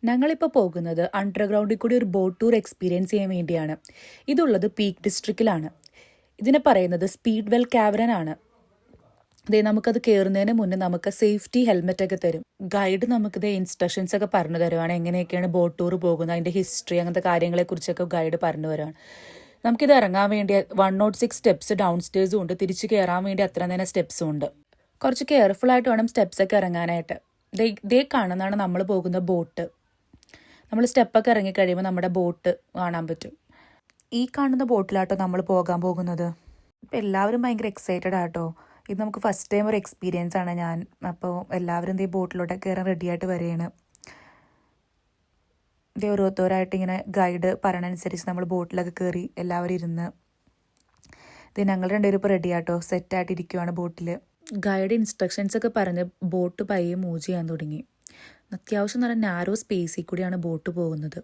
ഞങ്ങളിപ്പോൾ പോകുന്നത് അണ്ടർഗ്രൗണ്ടിൽ കൂടി ഒരു ബോട്ട് ടൂർ എക്സ്പീരിയൻസ് ചെയ്യാൻ വേണ്ടിയാണ്. ഇതുള്ളത് പീക്ക് ഡിസ്ട്രിക്റ്റിലാണ്. ഇതിനെ പറയുന്നത് സ്പീഡ് വെൽ കാവറൻ ആണ്. നമുക്കത് കയറുന്നതിന് മുന്നേ നമുക്ക് സേഫ്റ്റി ഹെൽമെറ്റ് ഒക്കെ തരും. ഗൈഡ് നമുക്കിത് ഇൻസ്ട്രക്ഷൻസ് ഒക്കെ പറഞ്ഞു തരുവാണ്, എങ്ങനെയൊക്കെയാണ് ബോട്ട് ടൂർ പോകുന്നത്, അതിൻ്റെ ഹിസ്റ്ററി, അങ്ങനത്തെ കാര്യങ്ങളെക്കുറിച്ചൊക്കെ ഗൈഡ് പറഞ്ഞു തരുവാണ്. നമുക്കിത് ഇറങ്ങാൻ വേണ്ടി 106 സ്റ്റെപ്സ് ഡൗൺ സ്റ്റേഴ്സും ഉണ്ട്, തിരിച്ച് കയറാൻ വേണ്ടി അത്ര തന്നെ സ്റ്റെപ്സും ഉണ്ട്. കുറച്ച് കെയർഫുൾ ആയിട്ട് വേണം സ്റ്റെപ്സ് ഒക്കെ ഇറങ്ങാനായിട്ട്. ഇതേ കാണുന്നതാണ് നമ്മൾ പോകുന്ന ബോട്ട്. നമ്മൾ സ്റ്റെപ്പൊക്കെ ഇറങ്ങിക്കഴിയുമ്പോൾ നമ്മുടെ ബോട്ട് കാണാൻ പറ്റും. ഈ കാണുന്ന ബോട്ടിലാട്ടോ നമ്മൾ പോകാൻ പോകുന്നത്. ഇപ്പം എല്ലാവരും ഭയങ്കര എക്സൈറ്റഡ് ആട്ടോ. ഇത് നമുക്ക് ഫസ്റ്റ് ടൈം ഒരു എക്സ്പീരിയൻസ് ആണ് ഞാൻ. അപ്പോൾ എല്ലാവരും ഈ ബോട്ടിലോട്ടൊക്കെ കയറാൻ റെഡിയായിട്ട് വരികയാണ്. ഓരോരുത്തരായിട്ട് ഇങ്ങനെ ഗൈഡ് പറയണനുസരിച്ച് നമ്മൾ ബോട്ടിലൊക്കെ കയറി എല്ലാവരും ഇരുന്ന് ഞങ്ങൾ രണ്ടുപേരും ഇപ്പോൾ റെഡിയാട്ടോ, സെറ്റായിട്ട് ഇരിക്കുവാണ് ബോട്ടിൽ. ഗൈഡ് ഇൻസ്ട്രക്ഷൻസ് ഒക്കെ പറഞ്ഞ് ബോട്ട് പയ്യെ മൂവ് ചെയ്യാൻ തുടങ്ങി. അത്യാവശ്യം നല്ല നാരോ സ്പേസിൽ കൂടിയാണ് ബോട്ട് പോകുന്നത്.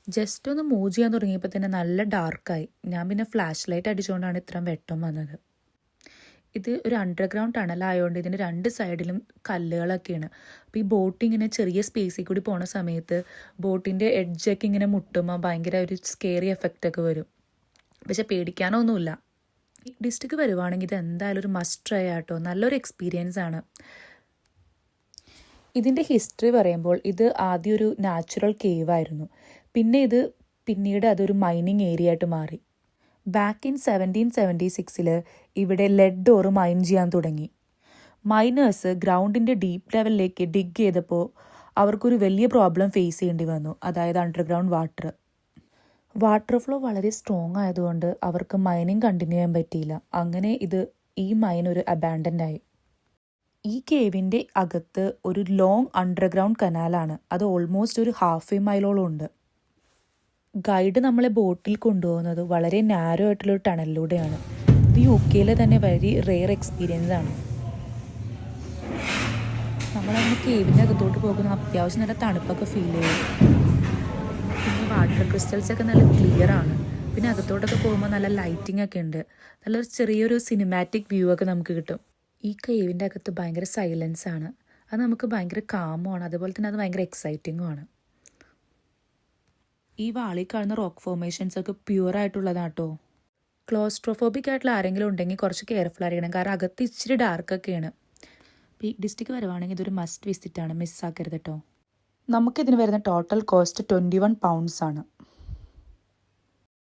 ജസ്റ്റ് ഒന്ന് മൂവ് ചെയ്യാൻ തുടങ്ങിയപ്പോൾ തന്നെ നല്ല ഡാർക്കായി. ഞാൻ പിന്നെ ഫ്ലാഷ് ലൈറ്റ് അടിച്ചുകൊണ്ടാണ് ഇത്രയും വെട്ടം വന്നത്. ഇത് ഒരു അണ്ടർഗ്രൗണ്ട് ടണലായതുകൊണ്ട് ഇതിൻ്റെ 2 സൈഡിലും കല്ലുകളൊക്കെയാണ്. അപ്പോൾ ഈ ബോട്ട് ഇങ്ങനെ ചെറിയ സ്പേസിൽ കൂടി പോണ സമയത്ത് ബോട്ടിൻ്റെ എഡ്ജൊക്കെ ഇങ്ങനെ മുട്ടുമ്പോൾ ഭയങ്കര ഒരു സ്കേറി എഫക്റ്റ് ഒക്കെ വരും. പക്ഷെ പേടിക്കാനൊന്നുമില്ല. ഡിസ്ട്രിക്ട് വരുവാണെങ്കിൽ ഇത് എന്തായാലും ഒരു മസ്റ്റ് ട്രൈ ആട്ടോ. നല്ലൊരു എക്സ്പീരിയൻസ് ആണ്. ഇതിൻ്റെ ഹിസ്റ്ററി പറയുമ്പോൾ ഇത് ആദ്യം ഒരു നാച്ചുറൽ കേവ് ആയിരുന്നു. പിന്നീട് അതൊരു മൈനിങ് ഏരിയ ആയിട്ട് മാറി. ബാക്ക് ഇൻ 1776 ഇവിടെ ലെഡ് ഓർ മൈൻ ചെയ്യാൻ തുടങ്ങി. മൈനേഴ്സ് ഗ്രൗണ്ടിൻ്റെ ഡീപ്പ് ലെവലിലേക്ക് ഡിഗ് ചെയ്തപ്പോൾ അവർക്കൊരു വലിയ പ്രോബ്ലം ഫേസ് ചെയ്യേണ്ടി വന്നു, അതായത് അണ്ടർഗ്രൗണ്ട് വാട്ടർ ഫ്ലോ വളരെ സ്ട്രോങ് ആയതുകൊണ്ട് അവർക്ക് മൈനിങ് കണ്ടിന്യൂ ചെയ്യാൻ പറ്റിയില്ല. അങ്ങനെ ഈ മൈൻ ഒരു അബാൻഡൻഡ് ആയി. ഈ കേവിൻ്റെ അകത്ത് ഒരു ലോങ് അണ്ടർഗ്രൗണ്ട് കനാലാണ്. അത് ഓൾമോസ്റ്റ് ഒരു 1/2 മൈലോളം ഉണ്ട്. ഗൈഡ് നമ്മളെ ബോട്ടിൽ കൊണ്ടുപോകുന്നത് വളരെ നാരോ ആയിട്ടുള്ളൊരു ടണലിലൂടെയാണ്. ഇത് UK തന്നെ വെരി റെയർ എക്സ്പീരിയൻസ് ആണ്. നമ്മളങ്ങനെ കേവിൻ്റെ അകത്തോട്ട് പോകുന്ന അത്യാവശ്യം നല്ല തണുപ്പൊക്കെ ഫീൽ ചെയ്യും. പിന്നെ വാട്ടർ ക്രിസ്റ്റൽസ് ഒക്കെ നല്ല ക്ലിയർ ആണ്. പിന്നെ അകത്തോട്ടൊക്കെ പോകുമ്പോൾ നല്ല ലൈറ്റിംഗ് ഒക്കെ ഉണ്ട്. നല്ലൊരു ചെറിയൊരു സിനിമാറ്റിക് വ്യൂ ഒക്കെ നമുക്ക് കിട്ടും. ഈ കേവിൻ്റെ അകത്ത് ഭയങ്കര സൈലൻസ് ആണ്. അത് നമുക്ക് ഭയങ്കര കാമുമാണ്, അതുപോലെ തന്നെ അത് ഭയങ്കര എക്സൈറ്റിങ്ങും ആണ്. ഈ വാളിൽ കാണുന്ന റോക്ക് ഫോർമേഷൻസ് ഒക്കെ പ്യുവർ ആയിട്ടുള്ളതാട്ടോ. ക്ലോസ്ട്രോഫോബിക് ആയിട്ടുള്ള ആരെങ്കിലും ഉണ്ടെങ്കിൽ കുറച്ച് കെയർഫുൾ ആയിരിക്കണം, കാരണം അകത്ത് ഇച്ചിരി ഡാർക്കൊക്കെയാണ്. പീക്ക് ഡിസ്ട്രിക്ട് വരുവാണെങ്കിൽ ഇതൊരു മസ്റ്റ് വിസിറ്റാണ്, മിസ്സാക്കരുത് കേട്ടോ. നമുക്കിതിന് വരുന്ന ടോട്ടൽ കോസ്റ്റ് 21 പൗണ്ട്സ് ആണ്.